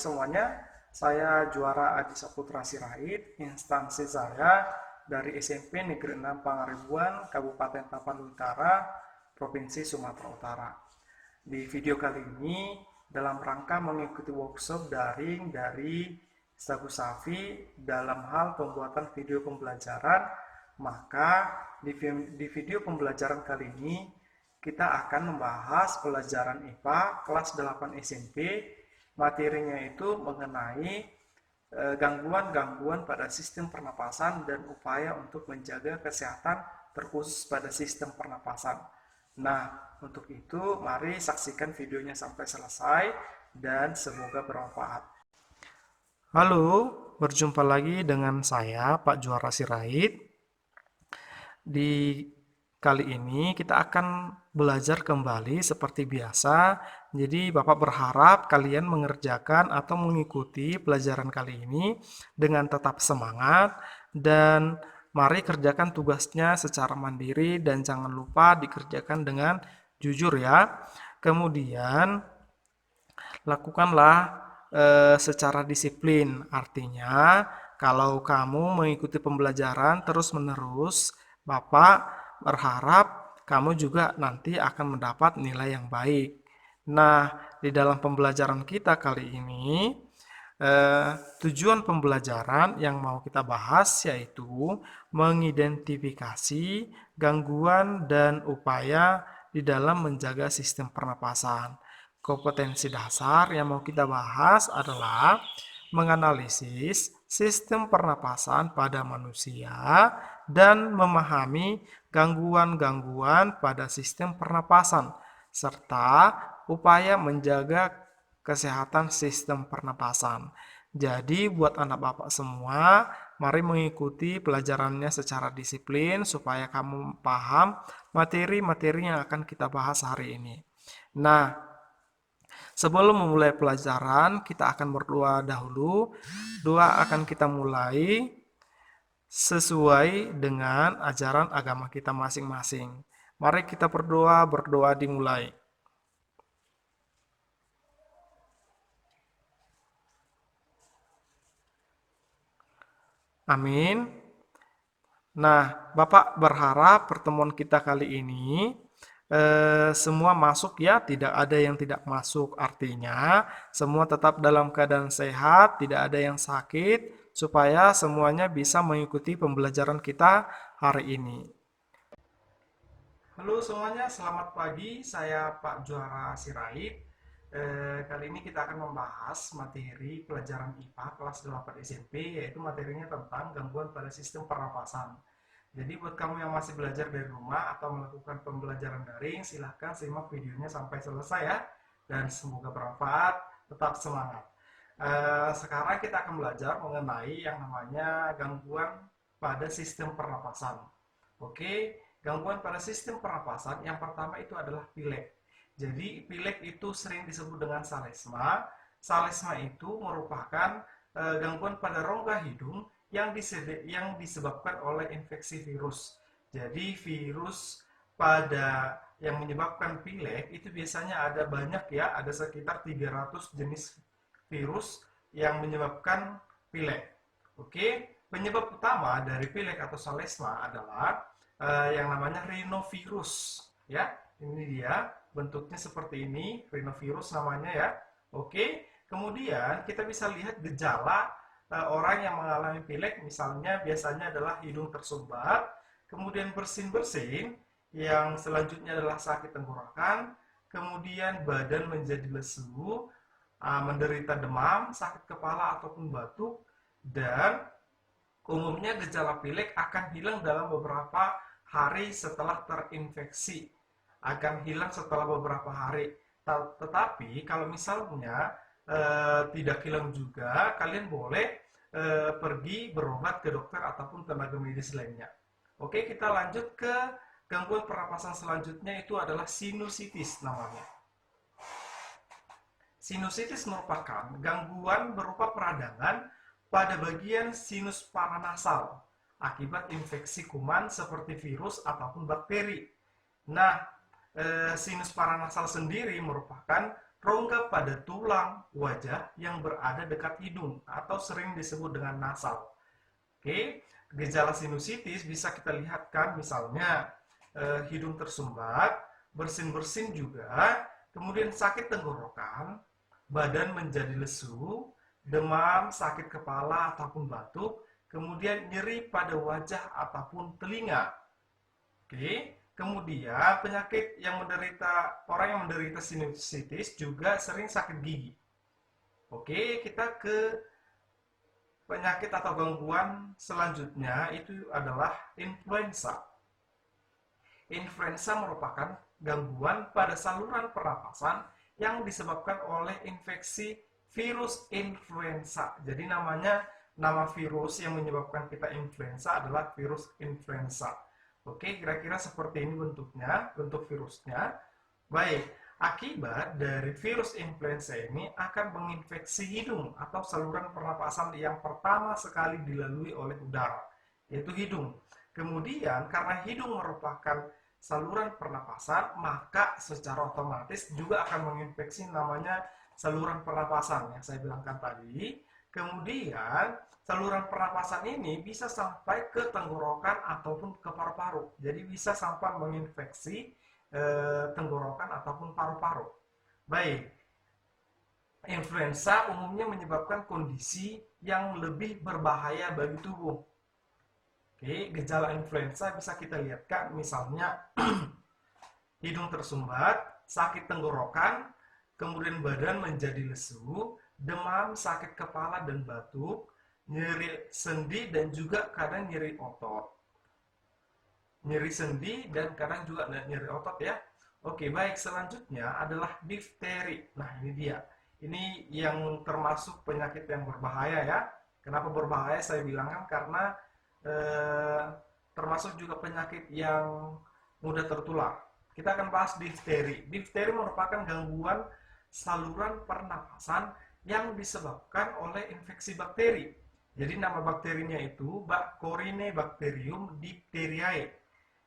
semuanya, saya Juara Adi Saputra Sirait, instansi saya dari SMP Negeri 6 Pangaribuan, Kabupaten Tapanuli Utara, Provinsi Sumatera Utara. Di video kali ini, dalam rangka mengikuti workshop daring dari Sagu Safi dalam hal pembuatan video pembelajaran, maka di video pembelajaran kali ini, kita akan membahas pelajaran IPA kelas 8 SMP. Materinya itu mengenai gangguan-gangguan pada sistem pernapasan dan upaya untuk menjaga kesehatan terkhusus pada sistem pernapasan. Nah, untuk itu mari saksikan videonya sampai selesai dan semoga bermanfaat. Halo, berjumpa lagi dengan saya Pak Juara Sirait. Di kali ini kita akan belajar kembali seperti biasa. Jadi Bapak berharap kalian mengerjakan atau mengikuti pelajaran kali ini dengan tetap semangat dan mari kerjakan tugasnya secara mandiri dan jangan lupa dikerjakan dengan jujur ya. Kemudian lakukanlah secara disiplin. Artinya kalau kamu mengikuti pembelajaran terus-menerus, Bapak berharap kamu juga nanti akan mendapat nilai yang baik. Nah, di dalam pembelajaran kita kali ini, tujuan pembelajaran yang mau kita bahas yaitu mengidentifikasi gangguan dan upaya di dalam menjaga sistem pernapasan. Kompetensi dasar yang mau kita bahas adalah menganalisis sistem pernapasan pada manusia dan memahami gangguan-gangguan pada sistem pernapasan serta upaya menjaga kesehatan sistem pernapasan. Jadi buat anak bapak semua, mari mengikuti pelajarannya secara disiplin supaya kamu paham materi-materi yang akan kita bahas hari ini. Nah, sebelum memulai pelajaran, kita akan berdoa dahulu. Doa akan kita mulai sesuai dengan ajaran agama kita masing-masing. Mari kita berdoa dimulai. Amin. Nah, Bapak berharap pertemuan kita kali ini semua masuk ya, tidak ada yang tidak masuk. Artinya semua tetap dalam keadaan sehat, tidak ada yang sakit, supaya semuanya bisa mengikuti pembelajaran kita hari ini. Halo semuanya, selamat pagi. Saya Pak Juara Sirait. Kali ini kita akan membahas materi pelajaran IPA kelas 8 SMP, yaitu materinya tentang gangguan pada sistem pernapasan. Jadi buat kamu yang masih belajar dari rumah atau melakukan pembelajaran daring, silahkan simak videonya sampai selesai ya. Dan semoga bermanfaat, tetap semangat. Sekarang kita akan belajar mengenai yang namanya gangguan pada sistem pernapasan. Oke, gangguan pada sistem pernapasan yang pertama itu adalah pilek. Jadi pilek itu sering disebut dengan salesma. Salesma itu merupakan gangguan pada rongga hidung yang disebabkan oleh infeksi virus. Jadi virus pada yang menyebabkan pilek itu biasanya ada banyak ya, ada sekitar 300 jenis virus yang menyebabkan pilek. Oke, penyebab utama dari pilek atau salesma adalah yang namanya rhinovirus ya. Ini dia bentuknya seperti ini, rhinovirus namanya ya. Oke, kemudian kita bisa lihat gejala orang yang mengalami pilek, misalnya biasanya adalah hidung tersumbat, kemudian bersin-bersin, yang selanjutnya adalah sakit tenggorokan, kemudian badan menjadi lesu, menderita demam, sakit kepala ataupun batuk, dan umumnya gejala pilek akan hilang dalam beberapa hari setelah terinfeksi. Akan hilang setelah beberapa hari. Tetapi kalau misalnya tidak hilang juga, kalian boleh pergi berobat ke dokter ataupun tenaga medis lainnya. Oke, kita lanjut ke gangguan pernapasan selanjutnya, itu adalah sinusitis namanya. Sinusitis merupakan gangguan berupa peradangan pada bagian sinus paranasal akibat infeksi kuman seperti virus ataupun bakteri. Nah, sinus paranasal sendiri merupakan rongga pada tulang wajah yang berada dekat hidung atau sering disebut dengan nasal. Oke, gejala sinusitis bisa kita lihatkan misalnya hidung tersumbat, bersin-bersin juga, kemudian sakit tenggorokan, badan menjadi lesu, demam, sakit kepala ataupun batuk, kemudian nyeri pada wajah ataupun telinga. Oke, kemudian penyakit yang orang yang menderita sinusitis juga sering sakit gigi. Oke, kita ke penyakit atau gangguan selanjutnya itu adalah influenza. Influenza merupakan gangguan pada saluran pernapasan yang disebabkan oleh infeksi virus influenza. Jadi nama virus yang menyebabkan kita influenza adalah virus influenza. Oke, kira-kira seperti ini bentuk virusnya. Baik, akibat dari virus influenza ini akan menginfeksi hidung atau saluran pernapasan yang pertama sekali dilalui oleh udara, yaitu hidung. Kemudian, karena hidung merupakan saluran pernapasan, maka secara otomatis juga akan menginfeksi namanya saluran pernapasan yang saya bilangkan tadi. Kemudian, saluran pernapasan ini bisa sampai ke tenggorokan ataupun ke paru-paru. Jadi bisa sampai menginfeksi tenggorokan ataupun paru-paru. Baik, influenza umumnya menyebabkan kondisi yang lebih berbahaya bagi tubuh. Oke, gejala influenza bisa kita lihatkan misalnya hidung tersumbat, sakit tenggorokan, kemudian badan menjadi lesu, demam, sakit kepala dan batuk, nyeri sendi dan juga kadang nyeri otot. Nyeri sendi dan kadang juga nyeri otot ya. Oke, baik, selanjutnya adalah difteri. Nah, ini dia. Ini yang termasuk penyakit yang berbahaya ya. Kenapa berbahaya? Saya bilangkan karena termasuk juga penyakit yang mudah tertular. Kita akan bahas difteri. Difteri merupakan gangguan saluran pernapasan yang disebabkan oleh infeksi bakteri. Jadi nama bakterinya itu Corynebacterium diphtheriae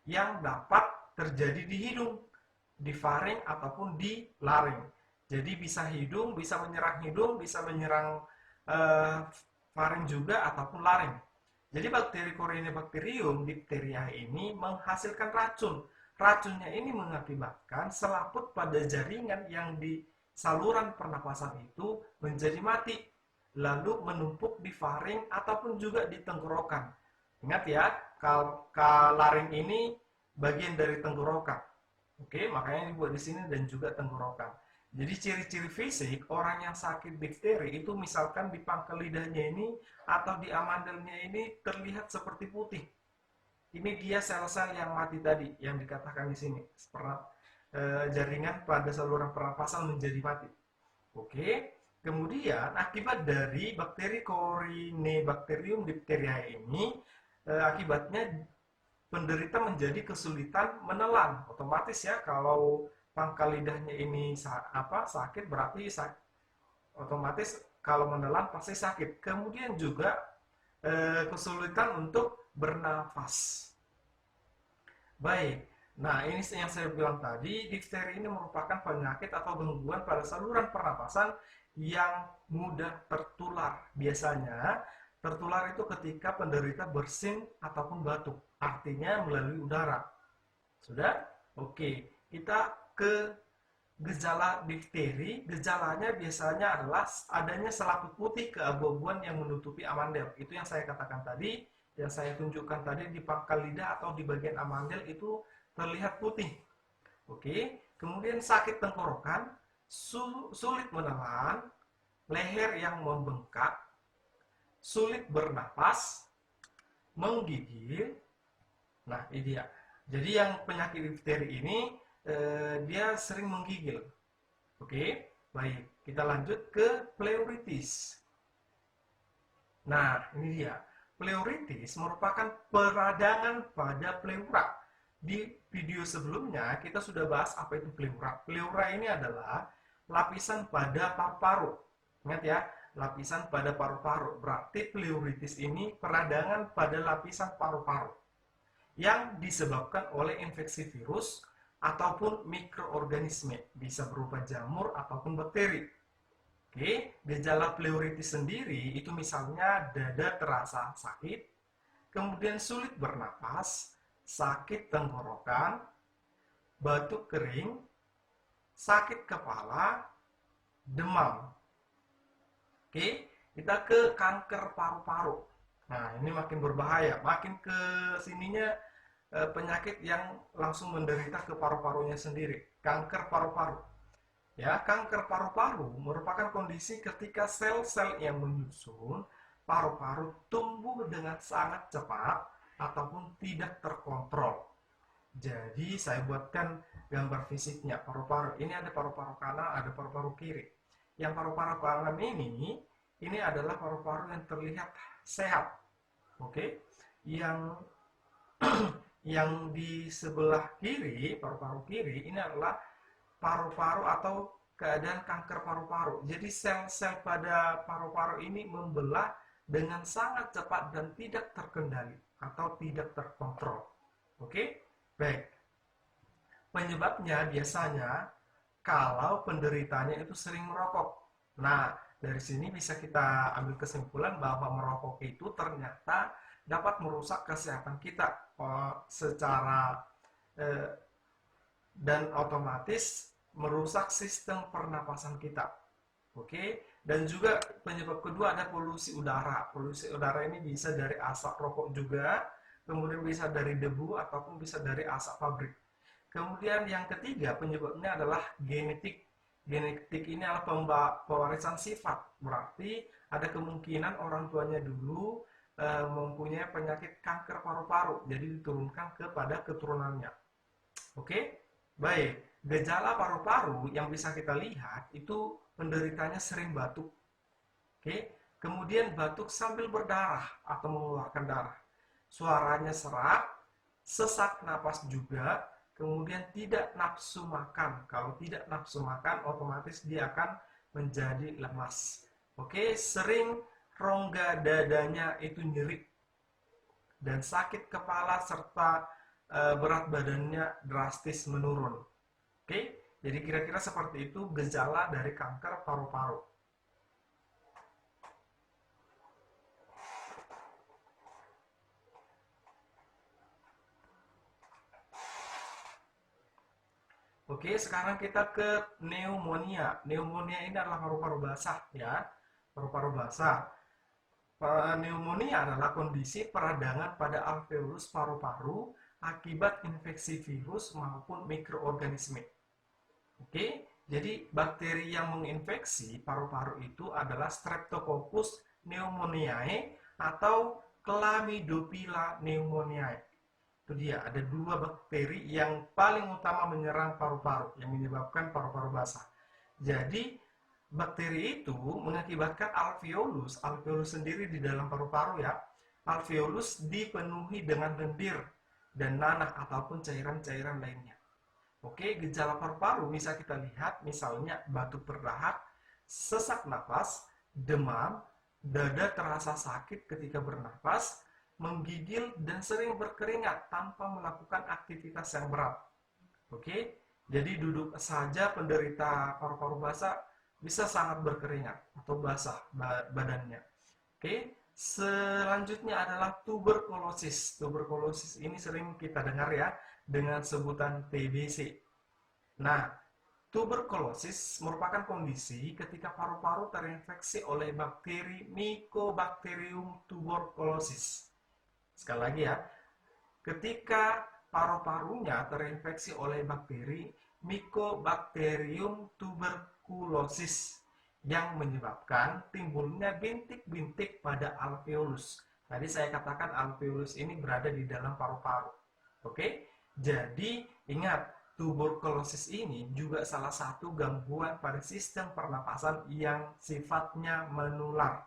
yang dapat terjadi di hidung, di faring ataupun di laring. Jadi bisa hidung, bisa menyerang faring juga ataupun laring. Jadi bakteri Corynebacterium diphtheriae ini menghasilkan racun. Racunnya ini mengakibatkan selaput pada jaringan yang di saluran pernapasan itu menjadi mati, lalu menumpuk di faring ataupun juga di tenggorokan. Ingat ya, laring ini bagian dari tenggorokan. Oke, makanya dibuat di sini dan juga tenggorokan. Jadi ciri-ciri fisik orang yang sakit difteri itu misalkan di pangkal lidahnya ini atau di amandelnya ini terlihat seperti putih. Ini dia sel-sel yang mati tadi yang dikatakan di sini. Jaringan pada saluran pernapasan menjadi mati. Oke, kemudian akibat dari bakteri Corynebacterium diphtheriae ini, akibatnya penderita menjadi kesulitan menelan. Otomatis ya, kalau pangkal lidahnya ini sakit berarti otomatis kalau menelan pasti sakit. Kemudian juga kesulitan untuk bernafas. Baik, nah ini yang saya bilang tadi, difteri ini merupakan penyakit atau gangguan pada saluran pernapasan yang mudah tertular. Biasanya tertular itu ketika penderita bersin ataupun batuk, artinya melalui udara. Sudah? Oke, kita ke gejala difteri. Gejalanya biasanya adalah adanya selaput putih keabu-abuan yang menutupi amandel. Itu yang saya katakan tadi, yang saya tunjukkan tadi di pangkal lidah atau di bagian amandel itu terlihat putih. Oke, kemudian sakit tenggorokan, sulit menelan, leher yang membengkak, sulit bernapas, menggigil. Nah, ini dia. Jadi yang penyakit difteri ini dia sering menggigil. Oke, baik. Kita lanjut ke pleuritis. Nah, ini dia. Pleuritis merupakan peradangan pada pleura. Di video sebelumnya kita sudah bahas apa itu pleura. Pleura ini adalah lapisan pada paru-paru. Ingat ya, lapisan pada paru-paru. Berarti pleuritis ini peradangan pada lapisan paru-paru yang disebabkan oleh infeksi virus, ataupun mikroorganisme, bisa berupa jamur ataupun bakteri. Oke, gejala pleuritis sendiri itu misalnya dada terasa sakit, kemudian sulit bernapas, sakit tenggorokan, batuk kering, sakit kepala, demam. Oke, kita ke kanker paru-paru. Nah, ini makin berbahaya, makin ke sininya penyakit yang langsung menderita ke paru-parunya sendiri, kanker paru-paru. Ya, kanker paru-paru merupakan kondisi ketika sel-sel yang menyusun paru-paru tumbuh dengan sangat cepat ataupun tidak terkontrol. Jadi saya buatkan gambar fisiknya paru-paru. Ini ada paru-paru kanan, ada paru-paru kiri. Yang paru-paru kanan ini adalah paru-paru yang terlihat sehat. Oke. Yang yang di sebelah kiri, paru-paru kiri, ini adalah paru-paru atau keadaan kanker paru-paru. Jadi sel-sel pada paru-paru ini membelah dengan sangat cepat dan tidak terkendali atau tidak terkontrol. Oke? Baik. Penyebabnya biasanya kalau penderitanya itu sering merokok. Nah, dari sini bisa kita ambil kesimpulan bahwa merokok itu ternyata dapat merusak kesehatan kita secara dan otomatis merusak sistem pernapasan kita. Oke, dan juga penyebab kedua ada polusi udara. Polusi udara ini bisa dari asap rokok juga, kemudian bisa dari debu ataupun bisa dari asap pabrik. Kemudian yang ketiga penyebabnya adalah genetik. Genetik ini adalah pewarisan sifat. Berarti ada kemungkinan orang tuanya dulu mempunyai penyakit kanker paru-paru, jadi diturunkan kepada keturunannya. Oke, baik. Gejala paru-paru yang bisa kita lihat itu penderitanya sering batuk. Oke, kemudian batuk sambil berdarah atau mengeluarkan darah. Suaranya serak, sesak napas juga, kemudian tidak nafsu makan. Kalau tidak nafsu makan, otomatis dia akan menjadi lemas. Oke, sering rongga dadanya itu nyeri dan sakit kepala serta berat badannya drastis menurun. Oke, jadi kira-kira seperti itu gejala dari kanker paru-paru. Oke, sekarang kita ke pneumonia. Pneumonia ini adalah paru-paru basah ya, paru-paru basah. Pneumonia adalah kondisi peradangan pada alveolus paru-paru akibat infeksi virus maupun mikroorganisme. Oke, jadi bakteri yang menginfeksi paru-paru itu adalah Streptococcus pneumoniae atau Chlamydophila pneumoniae. Itu dia, ada dua bakteri yang paling utama menyerang paru-paru, yang menyebabkan paru-paru basah. Jadi, bakteri itu mengakibatkan alveolus sendiri di dalam paru-paru ya, alveolus dipenuhi dengan lendir dan nanah ataupun cairan-cairan lainnya. Oke, gejala paru-paru bisa kita lihat misalnya batuk berdahak, sesak napas, demam, dada terasa sakit ketika bernapas, menggigil dan sering berkeringat tanpa melakukan aktivitas yang berat. Oke, jadi duduk saja penderita paru-paru basah bisa sangat berkeringat atau basah badannya. Oke, selanjutnya adalah tuberkulosis. Tuberkulosis ini sering kita dengar ya dengan sebutan TBC. Nah, tuberkulosis merupakan kondisi ketika paru-paru terinfeksi oleh bakteri Mycobacterium tuberculosis. Sekali lagi ya, ketika paru-parunya terinfeksi oleh bakteri Mycobacterium tuberculosis yang menyebabkan timbulnya bintik-bintik pada alveolus. Tadi saya katakan alveolus ini berada di dalam paru-paru. Oke, jadi ingat, tuberkulosis ini juga salah satu gangguan pada sistem pernapasan yang sifatnya menular.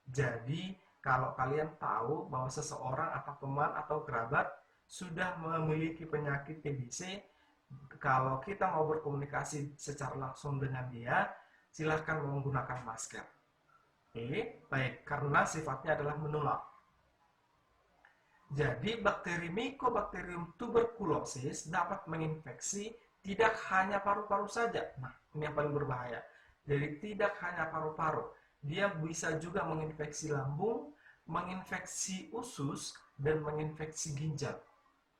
Jadi, kalau kalian tahu bahwa seseorang atau teman atau kerabat sudah memiliki penyakit TBC, kalau kita mau berkomunikasi secara langsung dengan dia, silakan menggunakan masker. Oke, baik, karena sifatnya adalah menular. Jadi bakteri Mycobacterium tuberculosis dapat menginfeksi tidak hanya paru-paru saja. Nah, ini yang paling berbahaya. Jadi tidak hanya paru-paru, dia bisa juga menginfeksi lambung, menginfeksi usus, dan menginfeksi ginjal.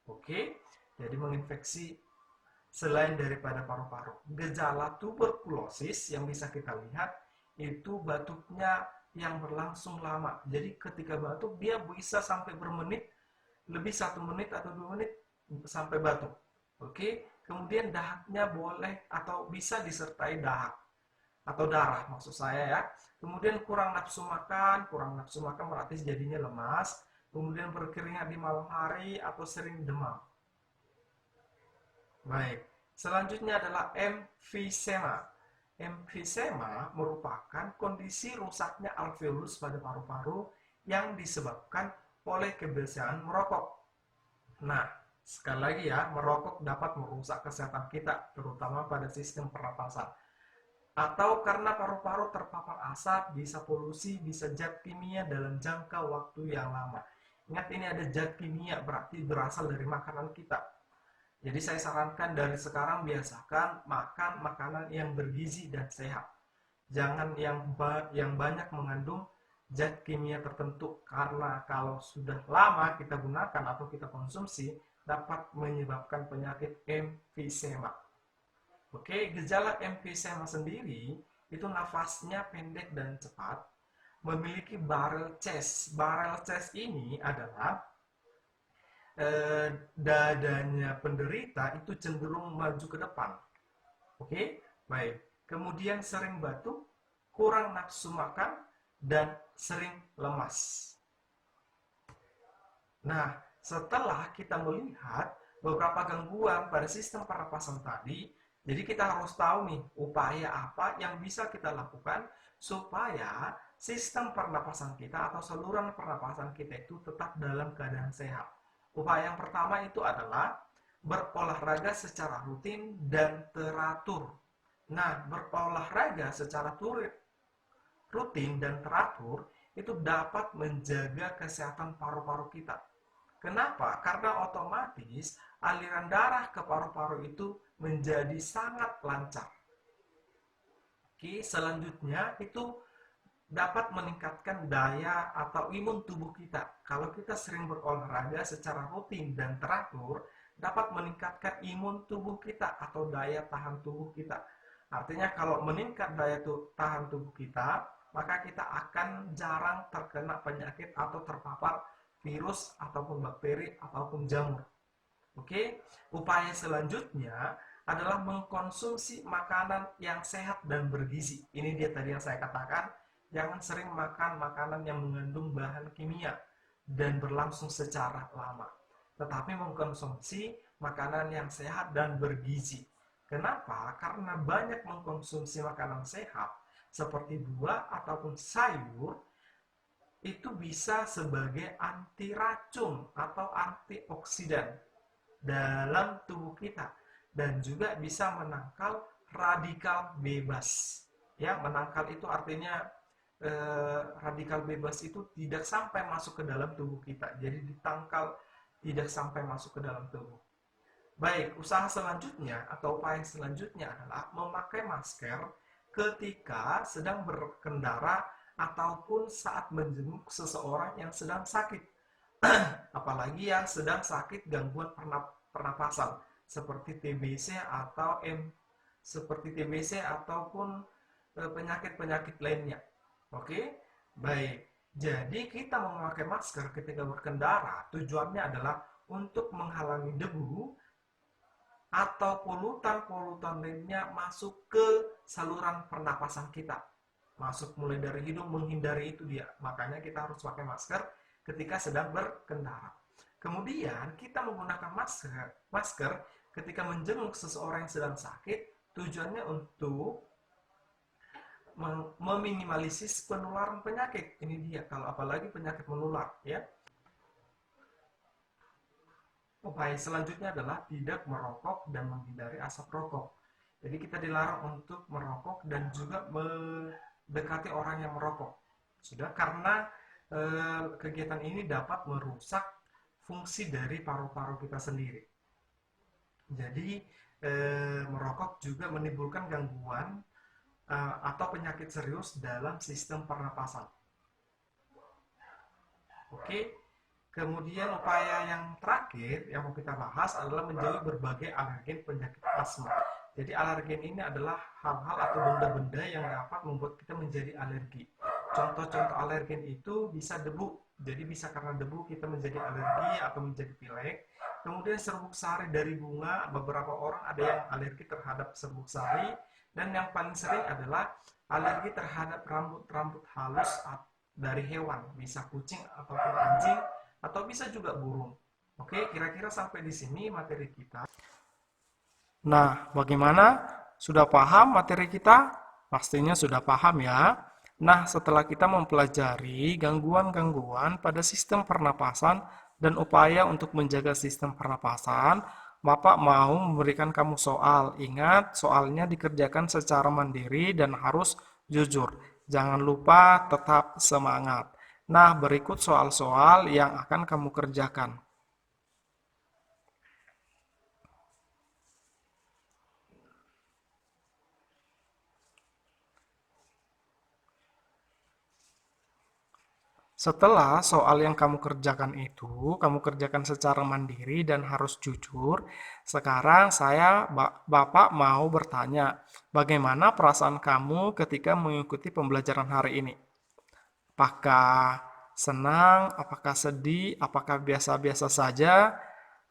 Oke, jadi menginfeksi selain daripada paru-paru. Gejala tuberkulosis yang bisa kita lihat itu batuknya yang berlangsung lama. Jadi ketika batuk dia bisa sampai bermenit, lebih 1 menit atau 2 menit sampai batuk. Oke, kemudian dahaknya boleh atau bisa disertai dahak atau darah maksud saya ya. Kemudian kurang nafsu makan berarti jadinya lemas. Kemudian berkeringat di malam hari atau sering demam. Baik, selanjutnya adalah emfisema. Emfisema merupakan kondisi rusaknya alveolus pada paru-paru yang disebabkan oleh kebiasaan merokok. Nah, sekali lagi ya, merokok dapat merusak kesehatan kita, terutama pada sistem pernapasan. Atau karena paru-paru terpapar asap, bisa polusi, bisa zat kimia dalam jangka waktu yang lama. Ingat ini ada zat kimia, berarti berasal dari makanan kita. Jadi saya sarankan dari sekarang biasakan makan makanan yang bergizi dan sehat. Jangan yang banyak mengandung zat kimia tertentu, karena kalau sudah lama kita gunakan atau kita konsumsi dapat menyebabkan penyakit emfisema. Oke, gejala emfisema sendiri itu nafasnya pendek dan cepat, memiliki barrel chest. Barrel chest ini adalah dadanya penderita itu cenderung maju ke depan. Oke, baik. Kemudian sering batuk, kurang nafsu makan, dan sering lemas. Nah, setelah kita melihat beberapa gangguan pada sistem pernapasan tadi, jadi kita harus tahu nih upaya apa yang bisa kita lakukan supaya sistem pernapasan kita atau saluran pernapasan kita itu tetap dalam keadaan sehat. Upaya yang pertama itu adalah berolahraga secara rutin dan teratur. Nah, berolahraga secara rutin dan teratur itu dapat menjaga kesehatan paru-paru kita. Kenapa? Karena otomatis aliran darah ke paru-paru itu menjadi sangat lancar. Oke, selanjutnya itu dapat meningkatkan daya atau imun tubuh kita. Kalau kita sering berolahraga secara rutin dan teratur, dapat meningkatkan imun tubuh kita atau daya tahan tubuh kita. Artinya kalau meningkat daya tahan tubuh kita, maka kita akan jarang terkena penyakit atau terpapar virus ataupun bakteri ataupun jamur. Oke, upaya selanjutnya adalah mengkonsumsi makanan yang sehat dan bergizi. Ini dia tadi yang saya katakan, jangan sering makan makanan yang mengandung bahan kimia dan berlangsung secara lama, tetapi mengkonsumsi makanan yang sehat dan bergizi. Kenapa? Karena banyak mengkonsumsi makanan sehat seperti buah ataupun sayur itu bisa sebagai anti racun atau antioksidan dalam tubuh kita dan juga bisa menangkal radikal bebas. Ya, menangkal itu artinya radikal bebas itu tidak sampai masuk ke dalam tubuh kita. Jadi ditangkal, tidak sampai masuk ke dalam tubuh. Baik, usaha selanjutnya atau upaya selanjutnya adalah memakai masker ketika sedang berkendara ataupun saat menjenguk seseorang yang sedang sakit. Apalagi yang sedang sakit gangguan pernapasan seperti TBC atau seperti TBC ataupun penyakit-penyakit lainnya. Oke, baik. Jadi kita memakai masker ketika berkendara tujuannya adalah untuk menghalangi debu atau polutan-polutan lainnya masuk ke saluran pernapasan kita. Masuk mulai dari hidung, menghindari itu dia. Makanya kita harus pakai masker ketika sedang berkendara. Kemudian kita menggunakan masker ketika menjenguk seseorang yang sedang sakit, tujuannya untuk meminimalisir penularan penyakit. Ini dia, kalau apalagi penyakit menular, ya. Upaya selanjutnya adalah tidak merokok dan menghindari asap rokok. Jadi kita dilarang untuk merokok dan juga mendekati orang yang merokok. Sudah, karena kegiatan ini dapat merusak fungsi dari paru-paru kita sendiri. Jadi merokok juga menimbulkan gangguan atau penyakit serius dalam sistem pernapasan. Oke, kemudian upaya yang terakhir yang mau kita bahas adalah menjauhi berbagai alergen penyakit asma. Jadi alergen ini adalah hal-hal atau benda-benda yang dapat membuat kita menjadi alergi. Contoh-contoh alergen itu bisa debu. Jadi bisa karena debu kita menjadi alergi atau menjadi pilek. Kemudian serbuk sari dari bunga, beberapa orang ada yang alergi terhadap serbuk sari. Dan yang paling sering adalah alergi terhadap rambut-rambut halus dari hewan, bisa kucing ataupun anjing, atau bisa juga burung. Oke, kira-kira sampai di sini materi kita. Nah, bagaimana? Sudah paham materi kita? Pastinya sudah paham ya. Nah, setelah kita mempelajari gangguan-gangguan pada sistem pernapasan dan upaya untuk menjaga sistem pernapasan, Bapak mau memberikan kamu soal. Ingat, soalnya dikerjakan secara mandiri dan harus jujur. Jangan lupa tetap semangat. Nah, berikut soal-soal yang akan kamu kerjakan. Setelah soal yang kamu kerjakan itu, kamu kerjakan secara mandiri dan harus jujur. Sekarang Bapak mau bertanya, bagaimana perasaan kamu ketika mengikuti pembelajaran hari ini? Apakah senang, apakah sedih, apakah biasa-biasa saja?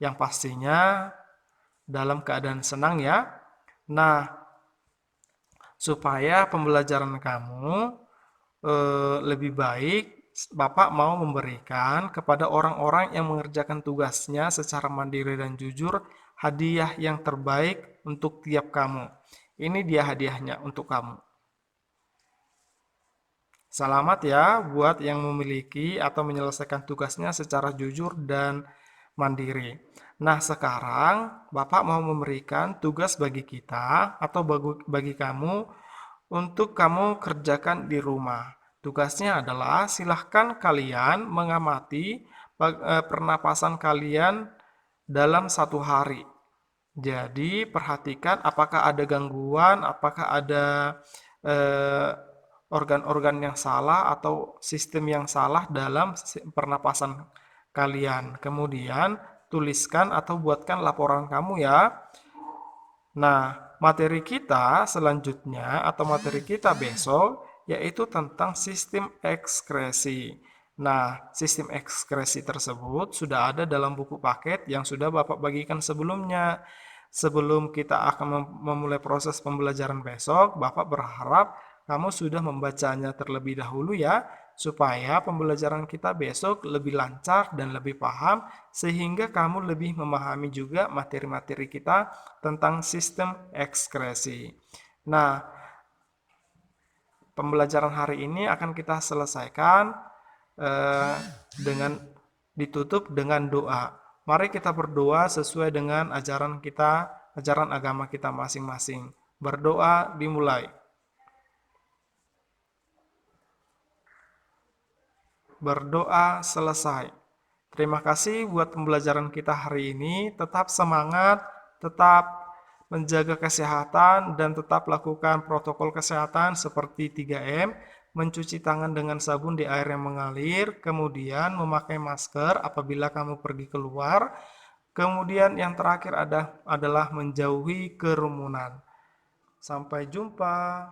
Yang pastinya dalam keadaan senang ya. Nah, supaya pembelajaran kamu lebih baik, Bapak mau memberikan kepada orang-orang yang mengerjakan tugasnya secara mandiri dan jujur hadiah yang terbaik untuk tiap kamu. Ini dia hadiahnya untuk kamu. Selamat ya buat yang memiliki atau menyelesaikan tugasnya secara jujur dan mandiri. Nah, sekarang Bapak mau memberikan tugas bagi kita atau bagi kamu untuk kamu kerjakan di rumah. Tugasnya adalah silahkan kalian mengamati pernapasan kalian dalam satu hari. Jadi perhatikan apakah ada gangguan, apakah ada organ-organ yang salah atau sistem yang salah dalam pernapasan kalian. Kemudian tuliskan atau buatkan laporan kamu ya. Nah, materi kita selanjutnya atau materi kita besok yaitu tentang sistem ekskresi. Nah, sistem ekskresi tersebut sudah ada dalam buku paket yang sudah Bapak bagikan sebelumnya. Sebelum kita akan memulai proses pembelajaran besok, Bapak berharap kamu sudah membacanya terlebih dahulu ya, supaya pembelajaran kita besok lebih lancar dan lebih paham, sehingga kamu lebih memahami juga materi-materi kita tentang sistem ekskresi. Nah, pembelajaran hari ini akan kita selesaikan dengan ditutup dengan doa. Mari kita berdoa sesuai dengan ajaran kita, ajaran agama kita masing-masing. Berdoa dimulai. Berdoa selesai. Terima kasih buat pembelajaran kita hari ini. Tetap semangat, tetap menjaga kesehatan, dan tetap lakukan protokol kesehatan seperti 3M, mencuci tangan dengan sabun di air yang mengalir, kemudian memakai masker apabila kamu pergi keluar, kemudian yang terakhir adalah menjauhi kerumunan. Sampai jumpa.